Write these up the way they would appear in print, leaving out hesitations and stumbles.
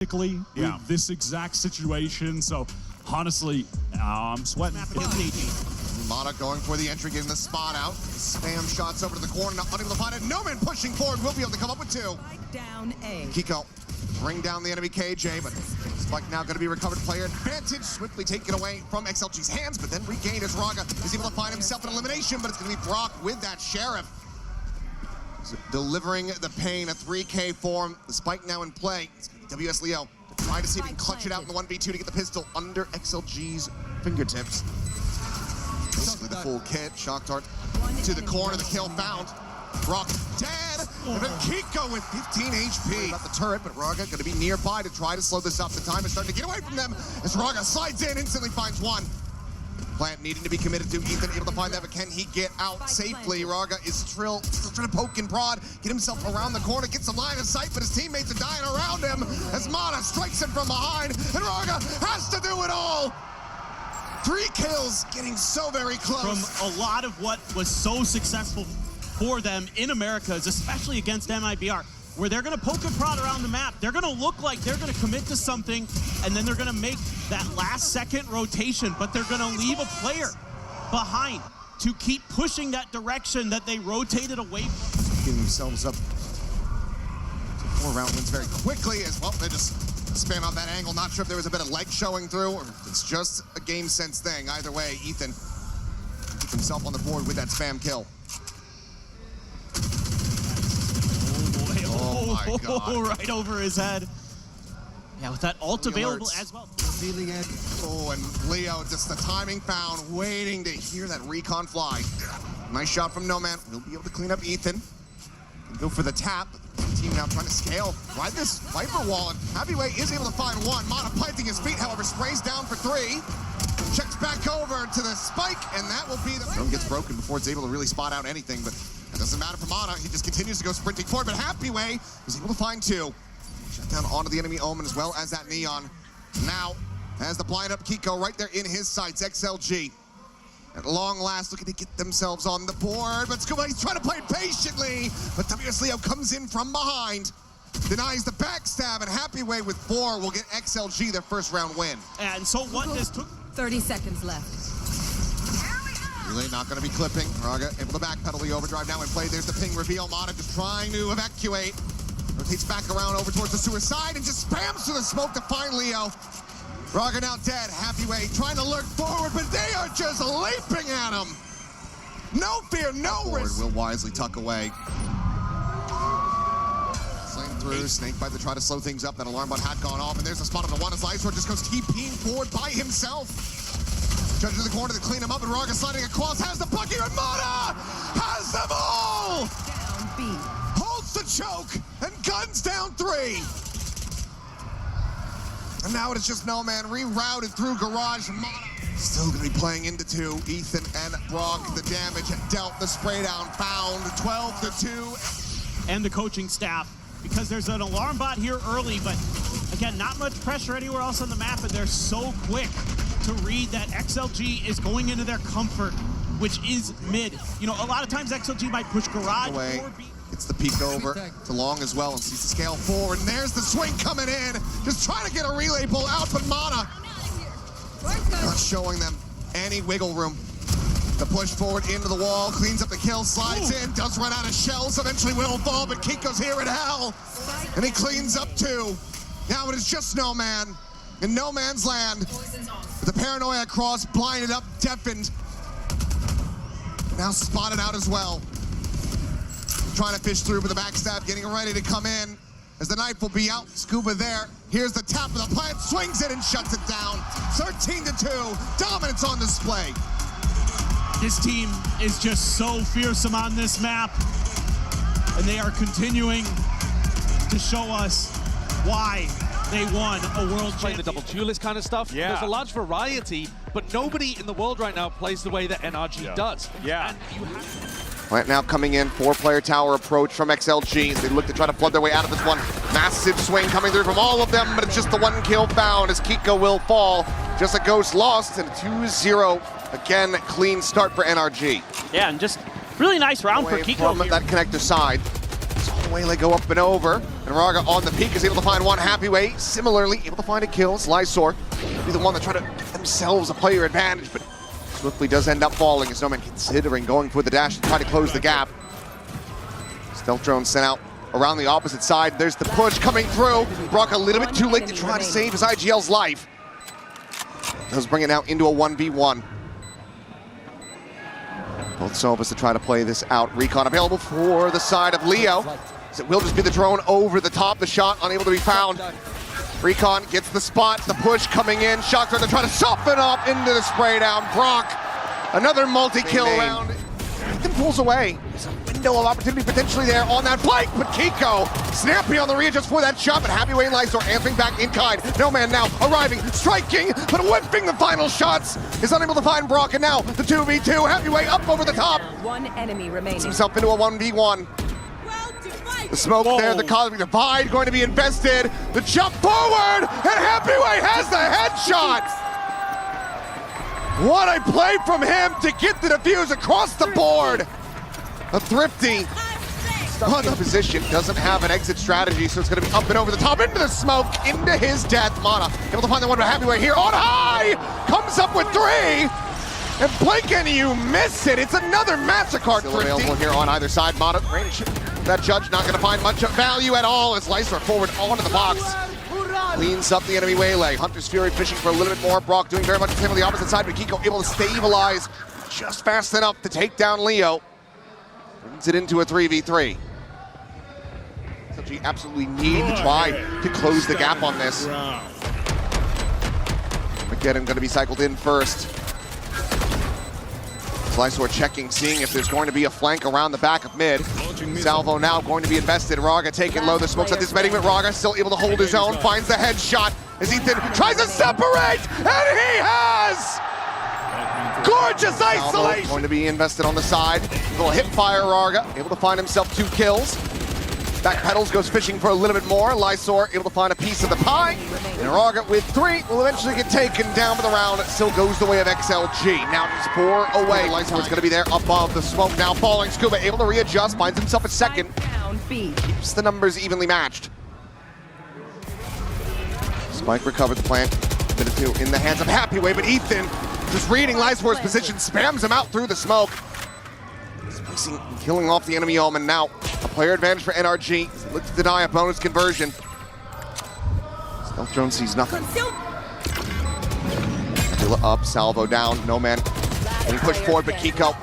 with this exact situation. So honestly, I'm sweating. Mada going for the entry, getting the spot out. Spam shots over to the corner, not unable to find it. No man pushing forward, will be able to come up with two. Down A. Kiko bring down the enemy KJ, but Spike now going to be recovered. Player advantage, swiftly taken away from XLG's hands, but then regained as Raga is able to find himself an elimination, but it's going to be Brock with that Sheriff. So delivering the pain, a 3K form. The Spike now in play. It's going to be WS Leo to try to see if he can clutch it out in the 1v2 to get the pistol under XLG's fingertips. Basically the full kit. Shock dart to the corner, the kill found. Brock dead, and then Kiko with 15 HP. About the turret, but Raga going to be nearby to try to slow this up. The time is starting to get away from them as Raga slides in, instantly finds one. Plant needing to be committed to Ethan, able to find that, but can he get out safely? Raga is still trying to poke and prod, get himself around the corner, get some line of sight, but his teammates are dying around him as Mada strikes him from behind, and Raga has to do it all. 3 kills, getting so very close. From a lot of what was so successful for them in Americas, especially against MIBR, where they're going to poke and prod around the map. They're going to look like they're going to commit to something, and then they're going to make that last second rotation, but they're going to leave a player behind to keep pushing that direction that they rotated away from. Getting themselves up to 4-round wins very quickly as well. They just spam out that angle. Not sure if there was a bit of leg showing through, or it's just a game sense thing. Either way, Ethan keeps himself on the board with that spam kill. Oh my God. Right over his head. Yeah, with that ult available as well. Feeling it. Oh, and Leo, just the timing found, waiting to hear that recon fly. Nice shot from No Man. He'll be able to clean up Ethan. And go for the tap. The team now trying to scale. Ride this Viper wall, and Heavyweight is able to find one. Mada planting his feet, however, sprays down for 3. Checks back over to the Spike, and that will be the... Zone gets broken before it's able to really spot out anything, but it doesn't matter for Mada. He just continues to go sprinting forward, but Happyway is able to find 2. Shut down onto the enemy Omen as well as that Neon. Now, as the blind up Kiko right there in his sights, XLG. At long last, looking to get themselves on the board, but Scuba, he's trying to play patiently, but WS Leo comes in from behind, denies the backstab, and Happyway with 4 will get XLG their first round win. And so what this took... 30 seconds left. Really not going to be clipping. Raga able to backpedal the overdrive now in play. There's the ping reveal. Mada just trying to evacuate. Rotates back around over towards the suicide and just spams through the smoke to find Leo. Raga now dead. Happyway trying to lurk forward, but they are just leaping at him. No fear, no risk. Will wisely tuck away. Slaying through. Snakebite to try to slow things up. That alarm bot had gone off, and there's a spot on the one as Lysor just goes TPing forward by himself. Judge in the corner to clean him up, and Raga sliding across, has the puck here, and Mada has them all! Down B. Holds the choke, and guns down 3. And now it is just No Man rerouted through Garage. Mada still going to be playing into 2. Ethan and Brock, the damage dealt, the spray down found, 12-2. And the coaching staff, because there's an alarm bot here early, but again, not much pressure anywhere else on the map, and they're so quick to read that XLG is going into their comfort, which is mid. You know, a lot of times XLG might push Garage or B. It's the peek over to Long as well, and sees the scale forward, and there's the swing coming in. Just trying to get a relay pull out, but Mada not showing them any wiggle room. The push forward into the wall, cleans up the kill, slides in, does run out of shells, eventually will fall, but Kiko's here in hell, and he cleans up 2. Now it is just No Man in No Man's land. With the paranoia across, blinded up, deafened. Now spotted out as well. Trying to fish through with the backstab, getting ready to come in as the knife will be out. Scuba there. Here's the tap of the plant, swings it and shuts it down. 13-2, dominance on display. This team is just so fearsome on this map, and they are continuing to show us why they won a world playing the double duelist kind of stuff. Yeah. There's a large variety, but nobody in the world right now plays the way that NRG does. Yeah. And you have Plant now coming in, 4-player tower approach from XLG. They look to try to flood their way out of this one. Massive swing coming through from all of them, but it's just the 1 kill found as Kiko will fall. Just a ghost lost and a 2-0. Again, clean start for NRG. Yeah, and just really nice round for Kiko from that connector side. Away they go up and over. And Raga on the peak is able to find one happy way. Similarly, able to find a kill. Lysor will be the one that try to get themselves a player advantage, but swiftly does end up falling as Nomad considering going for the dash to try to close the gap. Stealth drone sent out around the opposite side. There's the push coming through. Brock a little bit too late to try to save his IGL's life. Does bring it now into a 1v1. Both Sovas to try to play this out. Recon available for the side of Leo. As it will just be the drone over the top. The shot unable to be found. Recon gets the spot. The push coming in. Shock drone to try to soften up into the spray down. Brock, another multi-kill round. Ethan pulls away. There's a window of opportunity potentially there on that flank, but Kiko snappy on the readjust for that shot, but Happy Way and Lysor answering back in kind. No man now arriving, striking, but whipping the final shots. Is unable to find Brock, and now the 2v2. Happy Way up over the top. One enemy remaining. Puts himself into a 1v1. The smoke there, the cosmic divide going to be invested. The jump forward, and Happy Way has the headshot. What a play from him to get the defuse across the board. A thrifty on the position, doesn't have an exit strategy, so it's going to be up and over the top, into the smoke, into his death. Mada able to find the one with Happy Way here on high, comes up with 3. And Blinken, you miss it. It's another MasterCard still available here on either side. Mada, range. That judge not going to find much of value at all as Lysor forward onto the box. Cleans up the enemy waylay. Hunter's Fury fishing for a little bit more. Brock doing very much the same on the opposite side, but Kiko able to stabilize just fast enough to take down Leo. Brings it into a 3v3. XLG absolutely need to try to close the gap on this. Again, going to be cycled in first. Lysor checking, seeing if there's going to be a flank around the back of mid. Salvo now going to be invested. Raga taking low. The smoke's at this betting, but Raga still able to hold his own. Finds the headshot as Ethan tries to separate, and he has! Gorgeous isolation! Going to be invested on the side. Little hip fire, Raga able to find himself 2 kills. Back pedals, goes fishing for a little bit more. Lysor able to find a piece of the pie. And Raga with 3 will eventually get taken down, but the round still goes the way of XLG. Now he's 4 away. Lysor's going to be there above the smoke now falling. Scuba able to readjust, finds himself a second. Keeps the numbers evenly matched. Spike recovered the plant. Minute 2 in the hands of Happy Way, but Ethan just reading Lysor's position, spams him out through the smoke. Spacing, killing off the enemy Omen. Now a player advantage for NRG. Look to deny a bonus conversion. Stealth drone sees nothing. Villa up, Salvo down, no man. And he pushed forward, but Kiko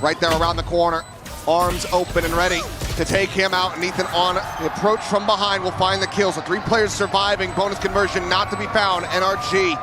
right there around the corner. Arms open and ready to take him out. And Ethan on the approach from behind will find the kill. So 3 players surviving, bonus conversion not to be found. NRG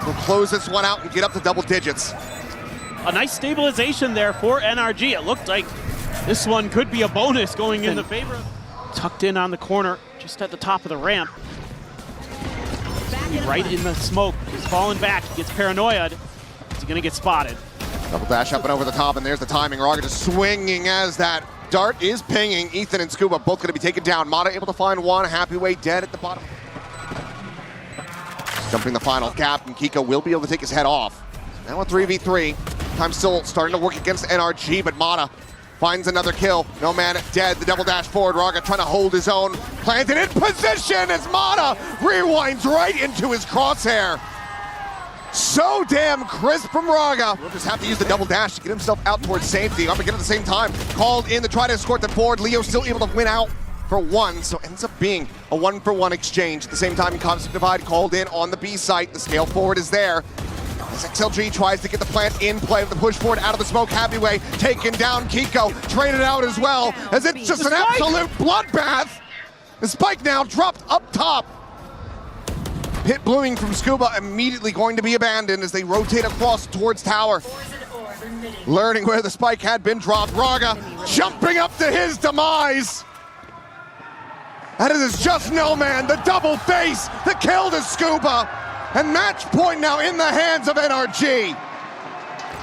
will close this one out and get up to double digits. A nice stabilization there for NRG. It looked like this one could be a bonus going in the favor. Tucked in on the corner, just at the top of the ramp. Right in the smoke. He's falling back. He gets paranoid. Is he going to get spotted? Double dash up and over the top, and there's the timing. Raga just swinging as that dart is pinging. Ethan and Scuba both going to be taken down. Mada able to find one. Happy Way dead at the bottom. Jumping the final gap, and Kiko will be able to take his head off. Now a 3v3. Time still starting to work against NRG, but Mada finds another kill. No man dead. The double dash forward. Raga trying to hold his own. Planted in position as Mada rewinds right into his crosshair. So damn crisp from Raga. Will just have to use the double dash to get himself out towards safety. Up again at the same time. Called in to try to escort them forward. Leo still able to win out for 1, so ends up being a 1-for-1 exchange. At the same time, Cosmic Divide called in on the B site. The scale forward is there. As XLG tries to get the plant in play with the push forward out of the smoke. Happy Way taking down Kiko, traded out as well, as it's just an absolute bloodbath. The Spike now dropped up top. Pit blooming from Scuba, immediately going to be abandoned as they rotate across towards tower. Learning where the Spike had been dropped. Raga jumping up to his demise. And it is just no man, the double face that killed his Scuba. And match point now in the hands of NRG.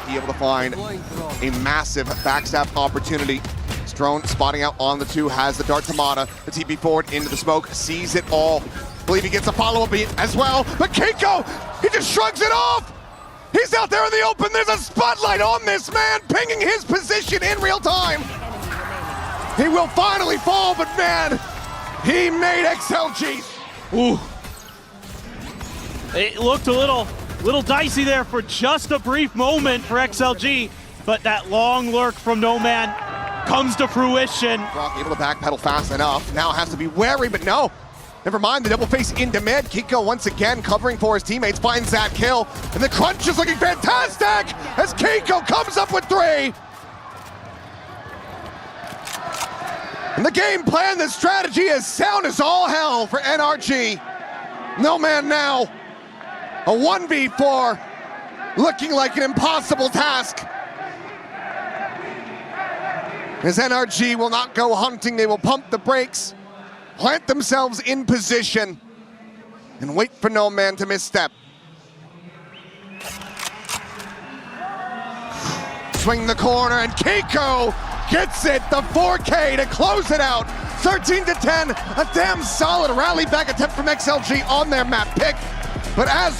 Be able to find a massive backstab opportunity. Drone spotting out on the 2, has the dart to Mada. The TP forward into the smoke, sees it all. Believe he gets a follow-up beat as well. But Kiko, he just shrugs it off. He's out there in the open. There's a spotlight on this man, pinging his position in real time. He will finally fall, but man, He made XLG. Ooh. It looked a little dicey there for just a brief moment for XLG, but that long lurk from No Man comes to fruition. Brock able to backpedal fast enough. Now has to be wary, but no. Never mind, the double face into mid. Kiko once again covering for his teammates, finds that kill. And the crunch is looking fantastic as Kiko comes up with 3. And the game plan, the strategy is sound as all hell for NRG. No Man now, a 1v4, looking like an impossible task. As NRG will not go hunting, they will pump the brakes, plant themselves in position, and wait for No Man to misstep. Swing the corner, and Kiko gets it, the 4K to close it out. 13-10, a damn solid rally back attempt from XLG on their map pick. But as